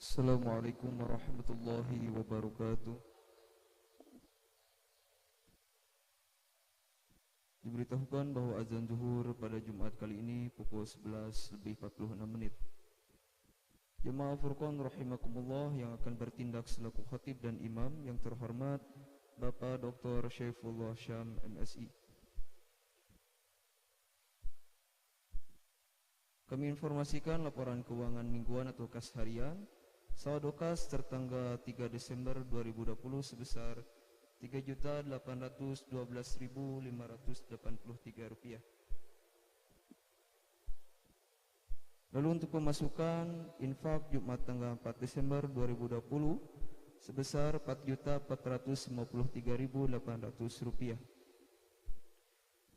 Assalamualaikum warahmatullahi wabarakatuh. Diberitahukan bahwa azan zuhur pada Jumat kali ini pukul 11:46. Jemaah Furqan rahimakumullah yang akan bertindak selaku khatib dan imam yang terhormat Bapak Dr. Syaifullah Syam MSI. Kami informasikan laporan keuangan mingguan atau kas harian saldo kas tertanggal 3 Desember 2020 sebesar Rp3.812.583. Lalu untuk pemasukan infak Jumat tanggal 4 Desember 2020 sebesar Rp4.453.800.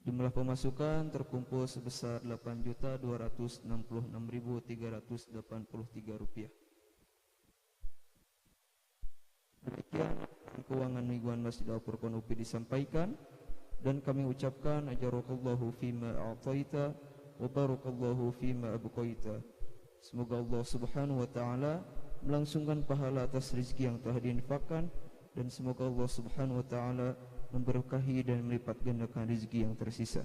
Jumlah pemasukan terkumpul sebesar Rp8.266.383. Demikian keuangan mingguan Masjid Al-Furqan UPI disampaikan, dan kami ucapkan ajarakallahu fima a'taita wa barakallahu fima abqaita. Semoga Allah Subhanahu wa taala melangsungkan pahala atas rezeki yang telah diinfakkan, dan semoga Allah Subhanahu wa taala memberkahi dan melipat gandakan rezeki yang tersisa.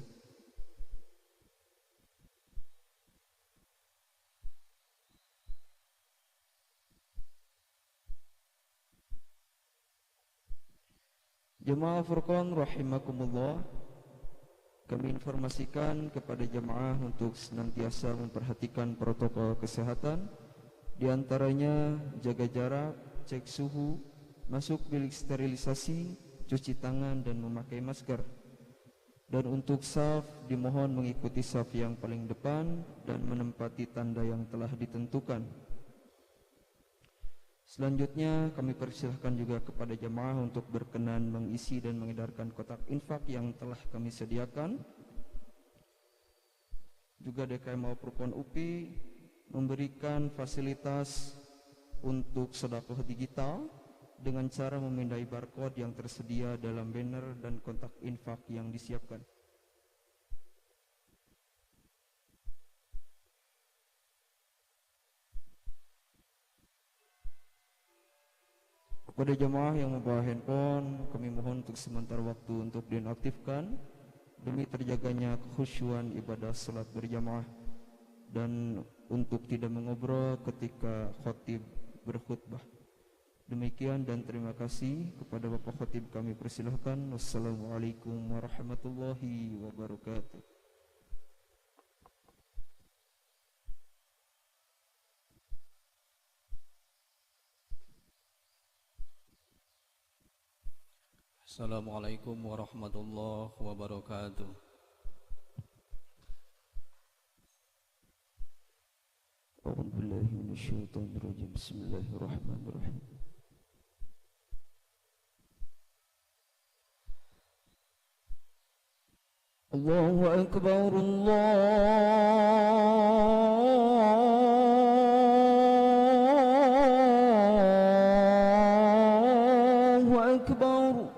Jemaah Furqan rahimakumullah, kami informasikan kepada jemaah untuk senantiasa memperhatikan protokol kesehatan, di antaranya jaga jarak, cek suhu, masuk bilik sterilisasi, cuci tangan dan memakai masker. Dan untuk saf, dimohon mengikuti saf yang paling depan dan menempati tanda yang telah ditentukan. Selanjutnya kami persilahkan juga kepada jemaah untuk berkenan mengisi dan mengedarkan kotak infak yang telah kami sediakan. Juga DKM Furqan UPI memberikan fasilitas untuk sedekah digital dengan cara memindai barcode yang tersedia dalam banner dan kontak infak yang disiapkan. Kepada jemaah yang membawa handphone, kami mohon untuk sementara waktu untuk dinaktifkan demi terjaganya kekhusyuan ibadah salat berjamaah dan untuk tidak mengobrol ketika khatib berkhutbah. Demikian dan terima kasih kepada Bapak Khatib, kami persilahkan. Wassalamualaikum warahmatullahi wabarakatuh. Assalamualaikum warahmatullahi wabarakatuh. A'udzu billahi minasyaitonir rajim. Bismillahirrahmanirrahim. Allahu akbar, Allahu akbar.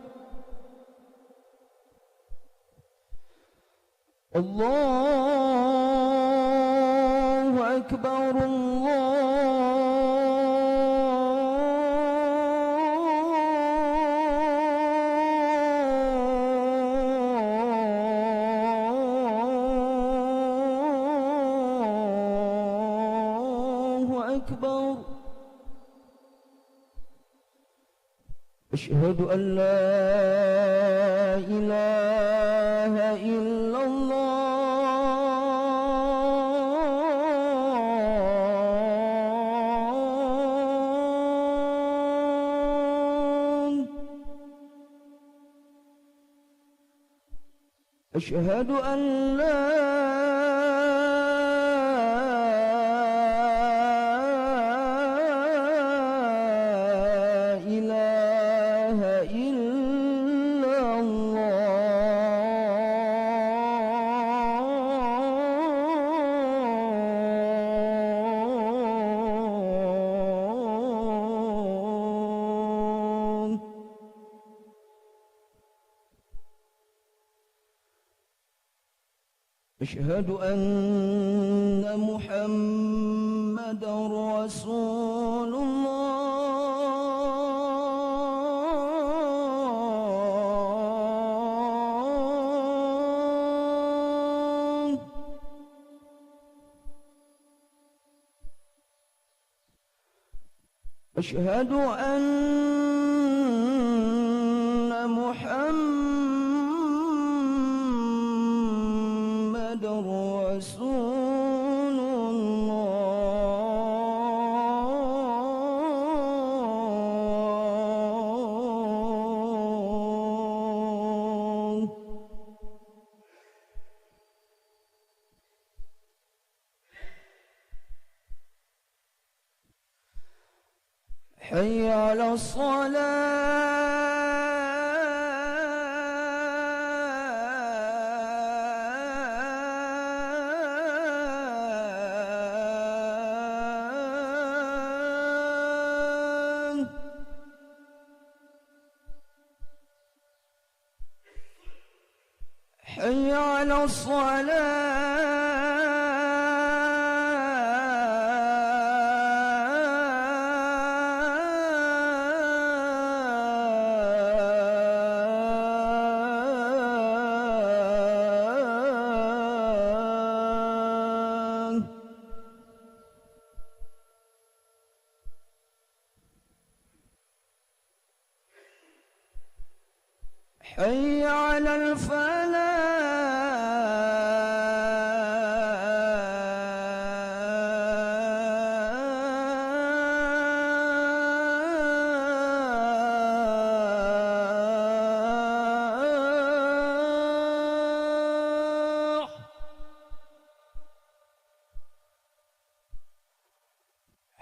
Allahu akbar, Allahu akbar. Asyhadu an la ilaha illallah. أشهد أن لا إله إلا الله. أشهد أن محمدا رسول الله. أشهد أن محمد رسول الله. حي على الصلاة. حي على الصلاة. حي على الفلاح.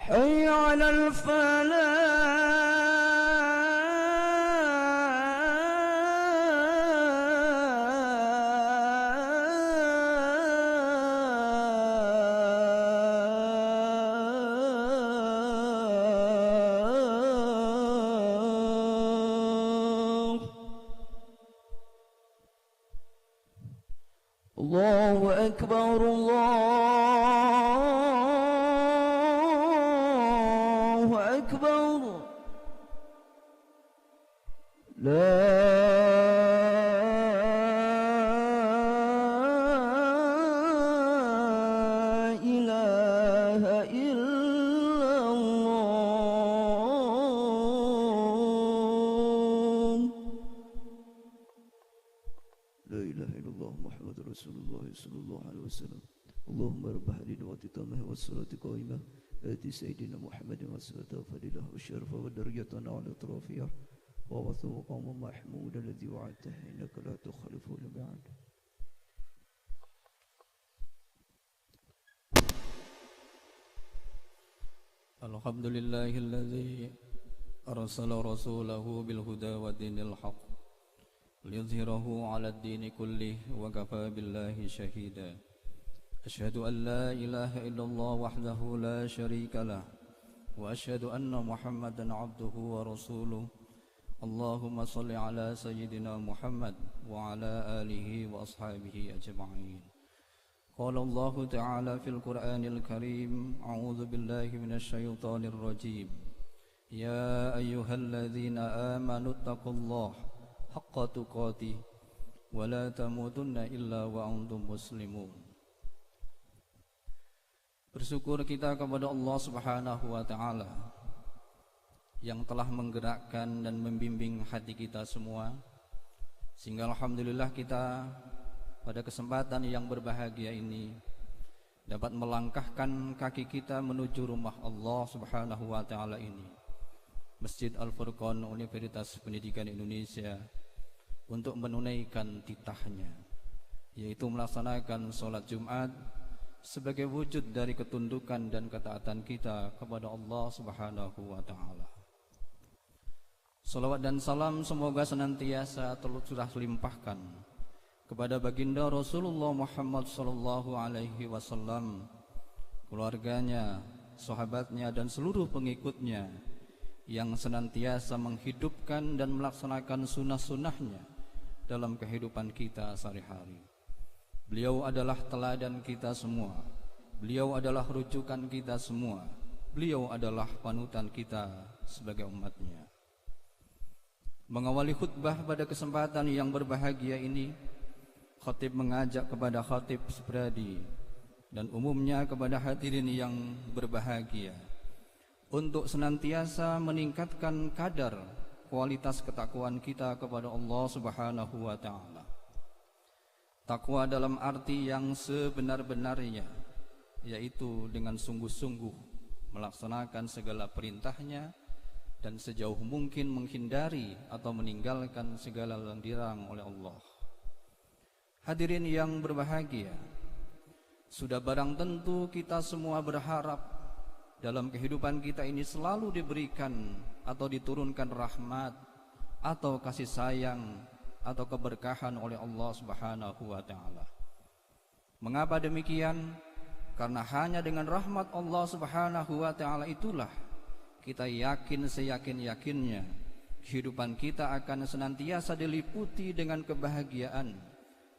حي على الفلاح. الله أكبر الله أكبر. لا إله إلا الله. لا إله إلا الله محمد رسول الله صلى الله عليه وسلم. اللهم رب هذه الوقت تامه والصلاة قائمة آتي سيدنا محمد والصلاة فضيلة والشرف والدرجة على أطرافها ووثو مقام محمود الذي وعدته إنك لا تخلف الميعاد. الحمد لله الذي أرسل رسوله بالهدى ودين الحق ليظهره على الدين كله وكفى بالله شهيدا. أشهد أن لا إله إلا الله وحده لا شريك له وأشهد أن محمدا عبده ورسوله. اللهم صل على سيدنا محمد وعلى آله وأصحابه أجمعين. قال الله تعالى في القرآن الكريم: أعوذ بالله من الشيطان الرجيم. يا أيها الذين آمنوا اتقوا الله حق تقاته ولا تموتن إلا وأنتم مسلمون. Bersyukur kita kepada Allah Subhanahu wa Ta'ala yang telah menggerakkan dan membimbing hati kita semua, sehingga alhamdulillah kita pada kesempatan yang berbahagia ini dapat melangkahkan kaki kita menuju rumah Allah Subhanahu wa Ta'ala ini, Masjid Al-Furqan Universitas Pendidikan Indonesia, untuk menunaikan titahnya, yaitu melaksanakan sholat Jumat sebagai wujud dari ketundukan dan ketaatan kita kepada Allah Subhanahu wa Ta'ala. Salawat dan salam semoga senantiasa tercurah limpahkan kepada baginda Rasulullah Muhammad sallallahu alaihi wasallam, keluarganya, sahabatnya dan seluruh pengikutnya yang senantiasa menghidupkan dan melaksanakan sunnah-sunnahnya dalam kehidupan kita sehari-hari. Beliau adalah teladan kita semua. Beliau adalah rujukan kita semua. Beliau adalah panutan kita sebagai umatnya. Mengawali khutbah pada kesempatan yang berbahagia ini, khatib mengajak kepada khatib sepradi dan umumnya kepada hadirin yang berbahagia untuk senantiasa meningkatkan kadar kualitas ketakwaan kita kepada Allah Subhanahu wa taala. Takwa dalam arti yang sebenar-benarnya, yaitu dengan sungguh-sungguh melaksanakan segala perintahnya dan sejauh mungkin menghindari atau meninggalkan segala yang dilarang oleh Allah. Hadirin yang berbahagia, sudah barang tentu kita semua berharap dalam kehidupan kita ini selalu diberikan atau diturunkan rahmat atau kasih sayang atau keberkahan oleh Allah Subhanahu wa taala. Mengapa demikian? Karena hanya dengan rahmat Allah Subhanahu wa taala itulah kita yakin seyakin-yakinnya kehidupan kita akan senantiasa diliputi dengan kebahagiaan,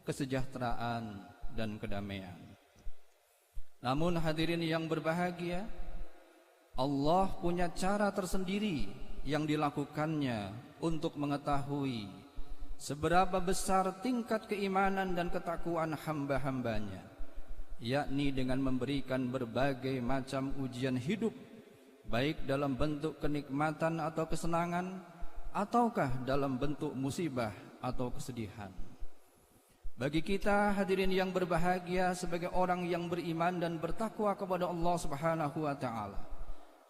kesejahteraan dan kedamaian. Namun hadirin yang berbahagia, Allah punya cara tersendiri yang dilakukannya untuk mengetahui seberapa besar tingkat keimanan dan ketakwaan hamba-hambanya, yakni dengan memberikan berbagai macam ujian hidup, baik dalam bentuk kenikmatan atau kesenangan, ataukah dalam bentuk musibah atau kesedihan. Bagi kita hadirin yang berbahagia sebagai orang yang beriman dan bertakwa kepada Allah Subhanahu wa taala,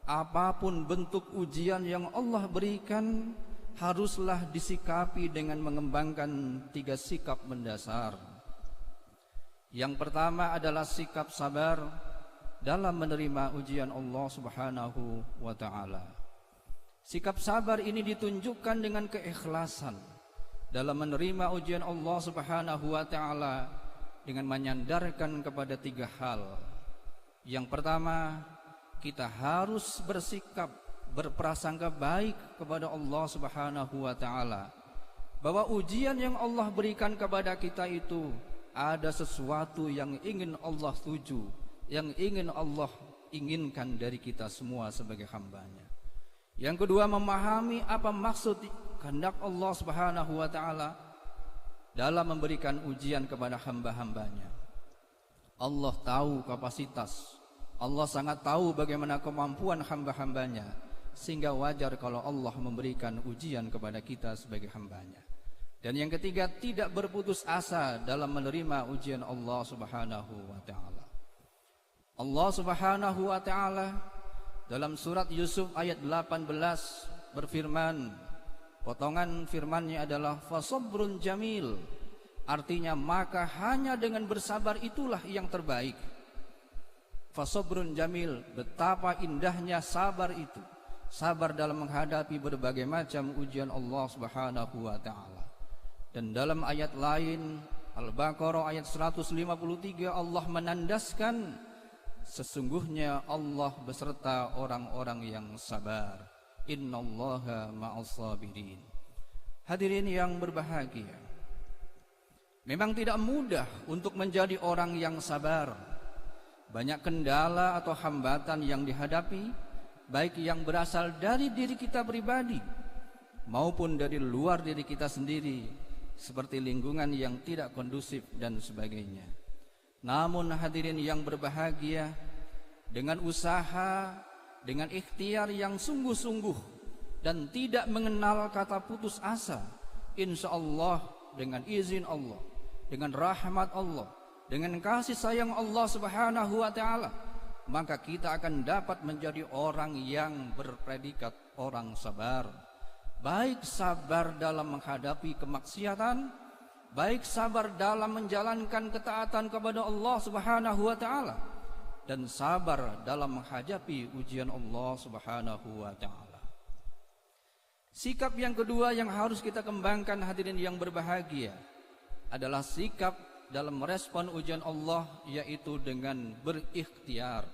apapun bentuk ujian yang Allah berikan haruslah disikapi dengan mengembangkan 3 sikap mendasar. Yang pertama adalah sikap sabar dalam menerima ujian Allah Subhanahu wa taala. Sikap sabar ini ditunjukkan dengan keikhlasan dalam menerima ujian Allah Subhanahu wa taala dengan menyandarkan kepada 3 hal. Yang pertama, kita harus bersikap berprasangka baik kepada Allah Subhanahu wa taala bahwa ujian yang Allah berikan kepada kita itu ada sesuatu yang ingin Allah tuju, yang ingin Allah inginkan dari kita semua sebagai hambanya. Yang kedua, memahami apa maksud kehendak Allah Subhanahu wa taala dalam memberikan ujian kepada hamba-hambanya. Allah tahu kapasitas, Allah sangat tahu bagaimana kemampuan hamba-hambanya, sehingga wajar kalau Allah memberikan ujian kepada kita sebagai hambanya. Dan yang ketiga, tidak berputus asa dalam menerima ujian Allah Subhanahu wa taala. Allah Subhanahu wa taala dalam surat Yusuf ayat 18 berfirman, potongan firman-Nya adalah fasabrun jamil, artinya maka hanya dengan bersabar itulah yang terbaik. Fasabrun jamil, betapa indahnya sabar itu, sabar dalam menghadapi berbagai macam ujian Allah Subhanahu wa taala. Dan dalam ayat lain Al-Baqarah ayat 153 Allah menandaskan sesungguhnya Allah beserta orang-orang yang sabar. Innallaha ma'as sabirin. Hadirin yang berbahagia, memang tidak mudah untuk menjadi orang yang sabar. Banyak kendala atau hambatan yang dihadapi, baik yang berasal dari diri kita pribadi maupun dari luar diri kita sendiri, seperti lingkungan yang tidak kondusif dan sebagainya. Namun hadirin yang berbahagia, dengan usaha, dengan ikhtiar yang sungguh-sungguh dan tidak mengenal kata putus asa, insya Allah dengan izin Allah, dengan rahmat Allah, dengan kasih sayang Allah Subhanahu wa taala, maka kita akan dapat menjadi orang yang berpredikat orang sabar. Baik sabar dalam menghadapi kemaksiatan, baik sabar dalam menjalankan ketaatan kepada Allah Subhanahu wa taala, dan sabar dalam menghadapi ujian Allah Subhanahu wa taala. Sikap yang kedua yang harus kita kembangkan hadirin yang berbahagia adalah sikap dalam merespon ujian Allah, yaitu dengan berikhtiar.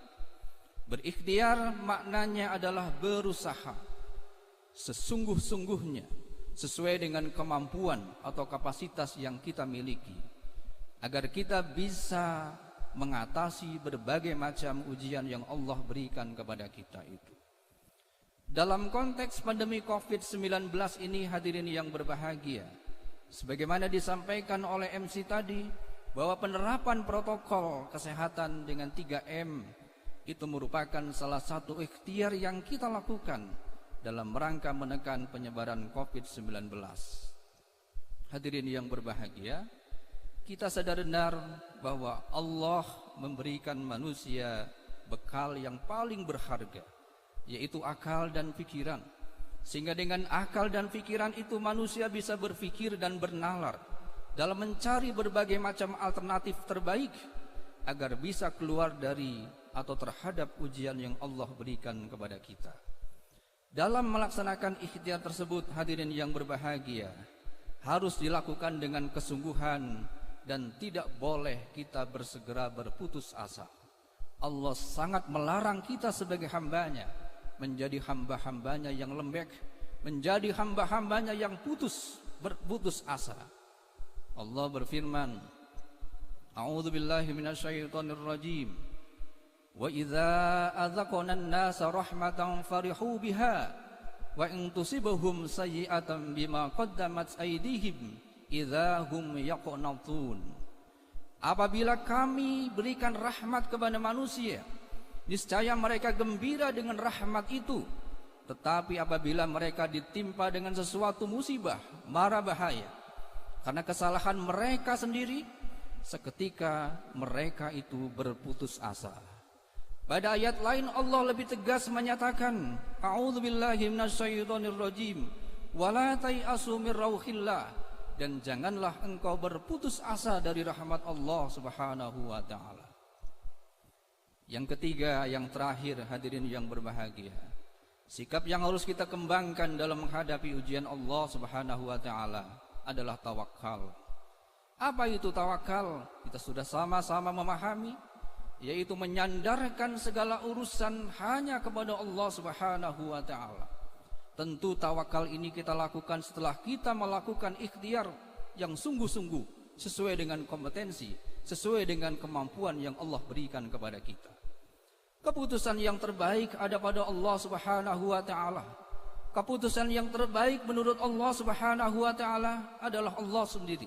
Berikhtiar maknanya adalah berusaha sesungguh-sungguhnya sesuai dengan kemampuan atau kapasitas yang kita miliki, agar kita bisa mengatasi berbagai macam ujian yang Allah berikan kepada kita itu. Dalam konteks pandemi COVID-19 ini hadirin yang berbahagia, sebagaimana disampaikan oleh MC tadi, bahwa penerapan protokol kesehatan dengan 3M itu merupakan salah satu ikhtiar yang kita lakukan dalam rangka menekan penyebaran COVID-19. Hadirin yang berbahagia, kita sadar benar bahwa Allah memberikan manusia bekal yang paling berharga, yaitu akal dan pikiran. Sehingga dengan akal dan pikiran itu manusia bisa berpikir dan bernalar dalam mencari berbagai macam alternatif terbaik agar bisa keluar dari atau terhadap ujian yang Allah berikan kepada kita. Dalam melaksanakan ikhtiar tersebut, hadirin yang berbahagia, harus dilakukan dengan kesungguhan dan tidak boleh kita bersegera berputus asa. Allah sangat melarang kita sebagai hambanya menjadi hamba-hambanya yang lembek, menjadi hamba-hambanya yang berputus asa. Allah berfirman, A'udzu billahi minasyaitonir rajim. Wa idza adzaqna an-nasa rahmatan farihu biha wa in tusibhum sayyi'atan bima qaddamat aydihim idza hum yaqnatun. Apabila kami berikan rahmat kepada manusia, niscaya mereka gembira dengan rahmat itu. Tetapi apabila mereka ditimpa dengan sesuatu musibah, mara bahaya karena kesalahan mereka sendiri, seketika mereka itu berputus asa. Pada ayat lain Allah lebih tegas menyatakan, A'udzu billahi minasyaitonir rajim, wa la tai'asu mir rauhillah, dan janganlah engkau berputus asa dari rahmat Allah Subhanahu wa taala. Yang ketiga, yang terakhir, hadirin yang berbahagia, sikap yang harus kita kembangkan dalam menghadapi ujian Allah Subhanahu wa taala adalah tawakal. Apa itu tawakal? Kita sudah sama-sama memahami, yaitu menyandarkan segala urusan hanya kepada Allah Subhanahu wa taala. Tentu tawakal ini kita lakukan setelah kita melakukan ikhtiar yang sungguh-sungguh sesuai dengan kompetensi, sesuai dengan kemampuan yang Allah berikan kepada kita. Keputusan yang terbaik ada pada Allah Subhanahu wa taala. Keputusan yang terbaik menurut Allah Subhanahu wa taala adalah Allah sendiri.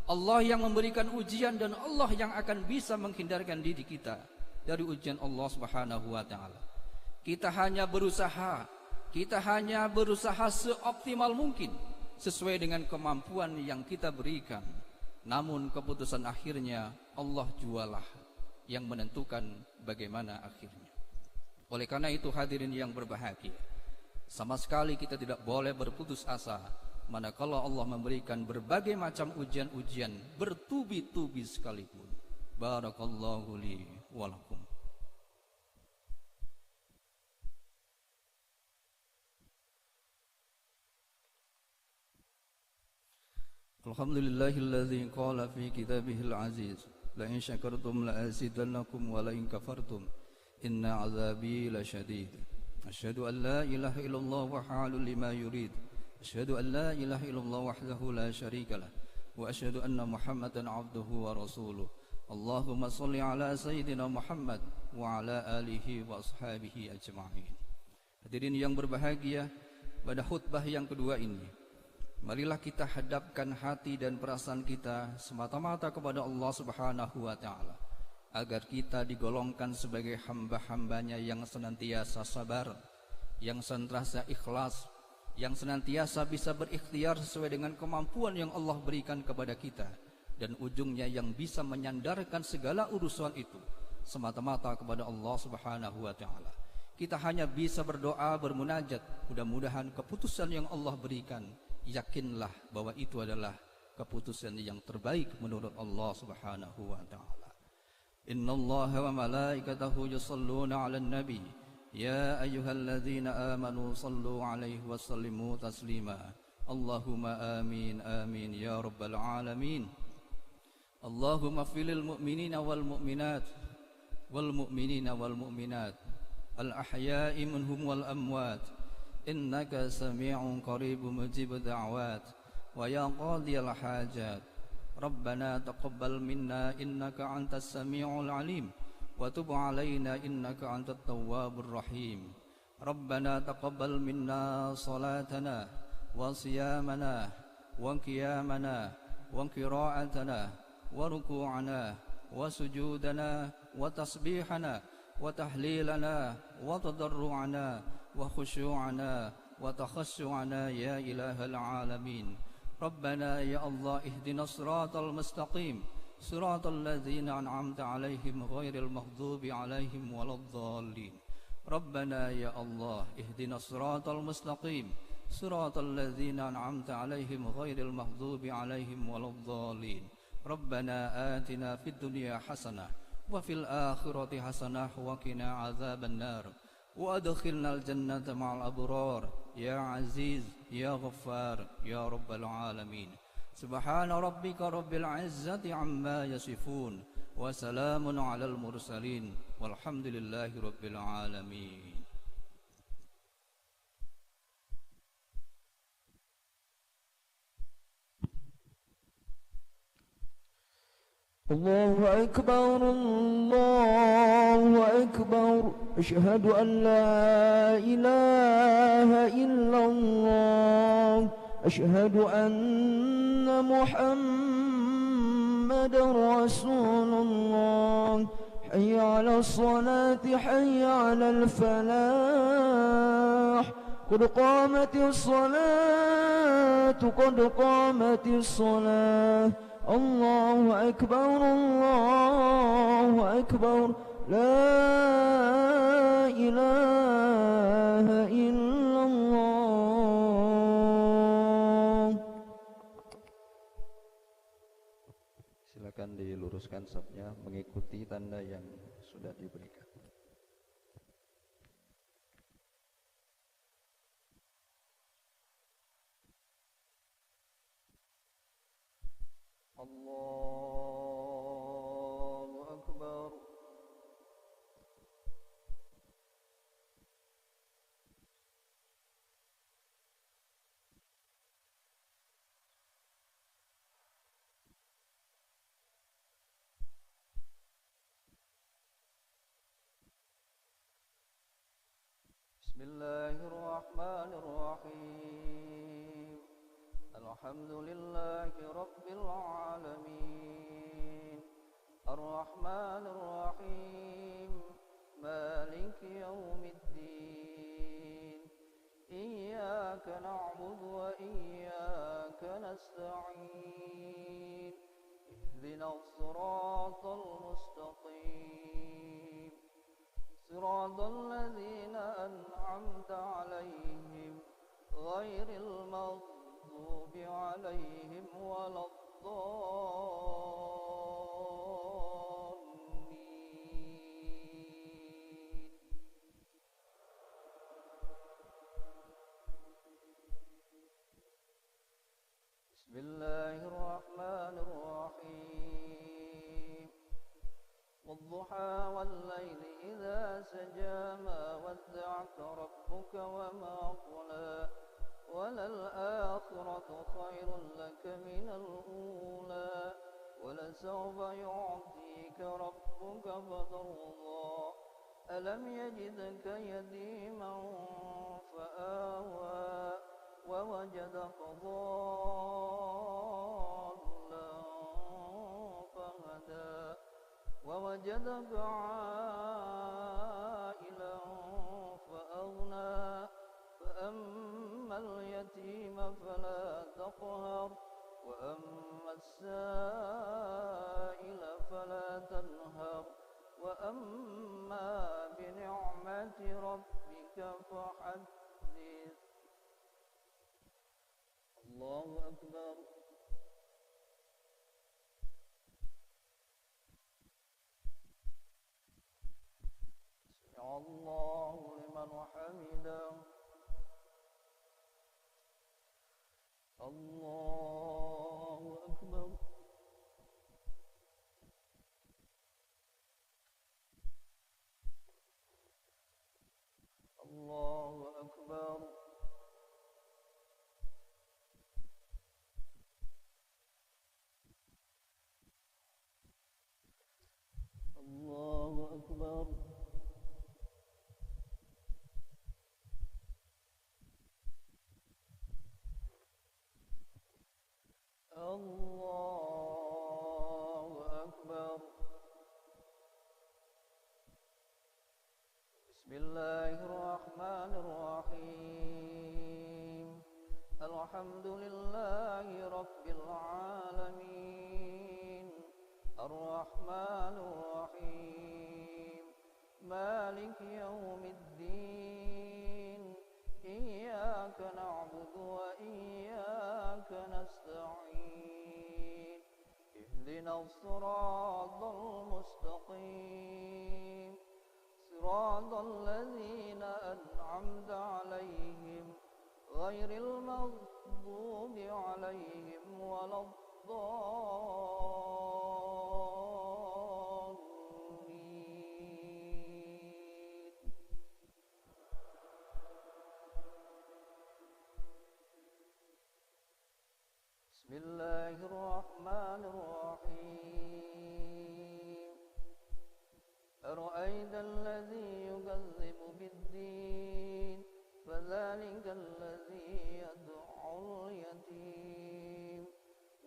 Allah yang memberikan ujian dan Allah yang akan bisa menghindarkan diri kita dari ujian Allah Subhanahu wa taala. Kita hanya berusaha seoptimal mungkin sesuai dengan kemampuan yang kita berikan. Namun keputusan akhirnya Allah jualah yang menentukan bagaimana akhirnya. Oleh karena itu, hadirin yang berbahagia, sama sekali kita tidak boleh berputus asa manakala Allah memberikan berbagai macam ujian-ujian bertubi-tubi sekalipun. Barakallahu li wa lakum. Alhamdulillahilladzi qala fi kitabihil aziz, la in syakartum la azidannakum wa la in kafartum inna azabi lasyadid. Asyhadu an la ilaha illallah wa halul lima yurid. Asyhadu an la ilaha illallah wahdahu la syarikalah wa asyhadu anna Muhammadan abduhu wa rasuluh. Allahumma shalli ala sayyidina Muhammad wa ala alihi wa ashabihi ajma'in. Hadirin yang berbahagia, pada khutbah yang kedua ini, marilah kita hadapkan hati dan perasaan kita semata-mata kepada Allah Subhanahu wa taala, agar kita digolongkan sebagai hamba-hambanya yang senantiasa sabar, yang senantiasa ikhlas, yang senantiasa bisa berikhtiar sesuai dengan kemampuan yang Allah berikan kepada kita, dan ujungnya yang bisa menyandarkan segala urusan itu semata-mata kepada Allah Subhanahu wa taala. Kita hanya bisa berdoa, bermunajat, mudah-mudahan keputusan yang Allah berikan, yakinlah bahwa itu adalah keputusan yang terbaik menurut Allah Subhanahu wa taala. Innallaha wa malaikatahu yusholluna 'alan nabi. Ya ayyuhalladzina amanu sallu 'alaihi wa sallimu taslima. Allahumma amin amin ya rabbal alamin. Allahumma filil mu'minina wal mu'minat wal mu'minina wal mu'minat al ahya'i minhum wal amwat innaka sami'un qaribun mujibud da'wat wa ya qadiyal hajat. Rabbana taqabbal minna innaka antas sami'ul alim wa tub 'alaina innaka antat tawwabur rahim. Rabbana taqabbal minna salatana wa siyamana wa qiyamana wa qira'atana wa ruku'ana wa sujudana wa tasbihana وتحليلنا وتضرعنا وخشوعنا وتخشعنا يا إله العالمين. ربنا يا الله اهدنا الصراط المستقيم صراط الذين أنعمت عليهم غير المغضوب عليهم ولا الضالين. ربنا يا الله اهدنا الصراط المستقيم صراط الذين أنعمت عليهم غير المغضوب عليهم ولا الضالين. ربنا آتنا في الدنيا حسنة وفي الآخرة حسنة وقنا عذاب النار وأدخلنا الجنة مع الأبرار يا عزيز يا غفار يا رب العالمين. سبحان ربك رب العزة عما يصفون وسلام على المرسلين والحمد لله رب العالمين. الله أكبر الله أكبر أشهد أن لا إله إلا الله أشهد أن محمد رسول الله حي على الصلاة حي على الفلاح قد قامت الصلاة قد قامت الصلاة الله أكبر الله أكبر لا إله إلا الله. Silakan diluruskan safnya mengikuti tanda yang sudah diberikan. الله أكبر. بسم الله الرحمن الرحيم. الحمد لله رب العالمين الرحمن الرحيم مالك يوم الدين إياك نعبد وإياك نستعين اهدنا الصراط المستقيم صراط الذين أنعمت عليهم غير المغضوب عليهم ولا الضالين. بسم الله الرحمن الرحيم. والضحى والليل إذا سجى ما ودعك ربك وما قلى وللآخرة خير لك من الأولى ولسوف يعطيك ربك فترضى ألم يجدك يتيما فآوى ووجدك ضالا فهدى ووجدك عائلا فأغنى فأما اليتيم فلا تقهر وأما السائل فلا تنهر وأما بنعمة ربك فحدث. الله أكبر. سمع الله لمن حمده. الله أكبر. الله أكبر. الله أكبر. الله الرحمن الرحيم الحمد لله رب العالمين الرحمن الرحيم مالك يوم الدين إياك نعبد وإياك نستعين اهدنا الصراط المستقيم صراط الذين أنعمت عليهم غير المغضوب عليهم ولا الضالين بسم الله الرحمن الرحيم أرأيت الذي يكذب بالدين فذلك الذي يدعو اليتيم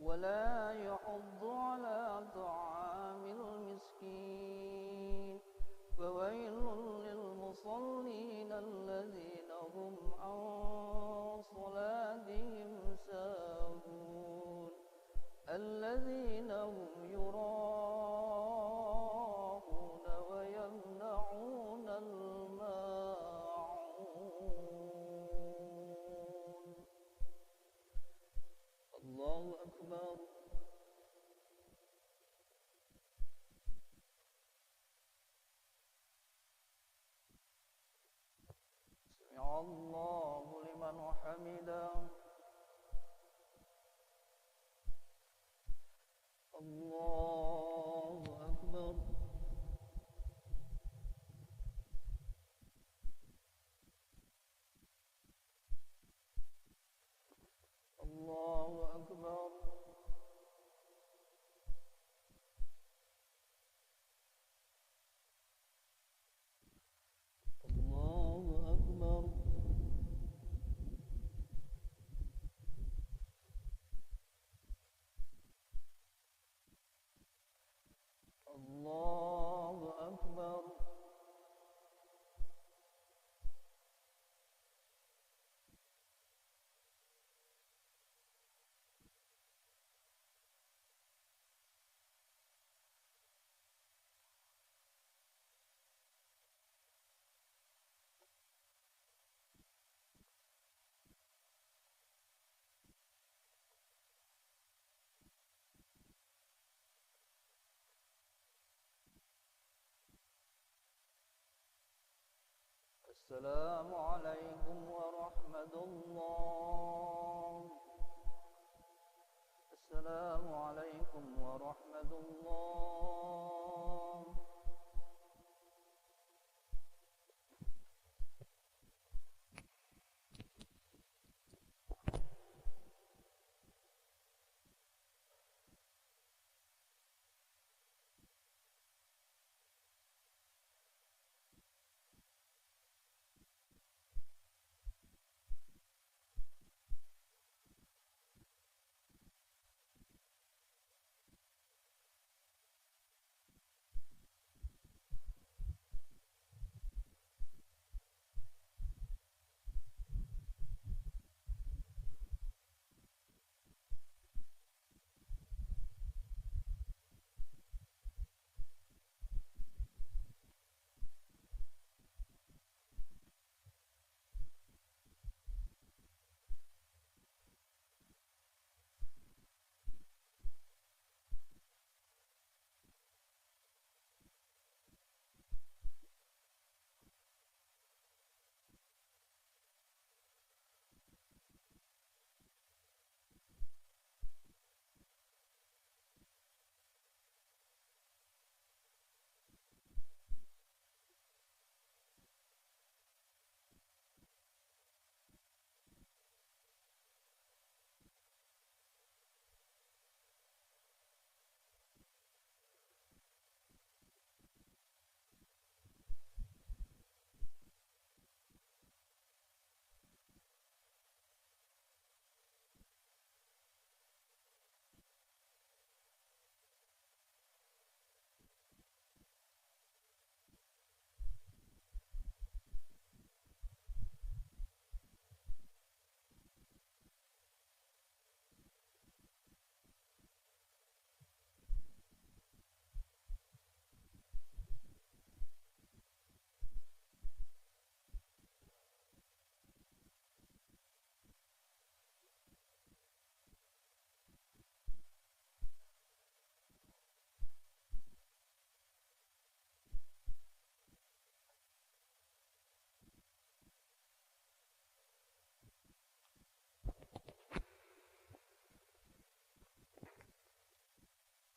ولا يحض على طعام المسكين فويل للمصلين الذين هم عن صلاتهم ساهون الذين هم يراءون ويمنعون الماعون الله أكبر سمع الله لمن حمده الله أكبر الله أكبر الله أكبر الله أكبر السلام عليكم ورحمة الله السلام عليكم ورحمة الله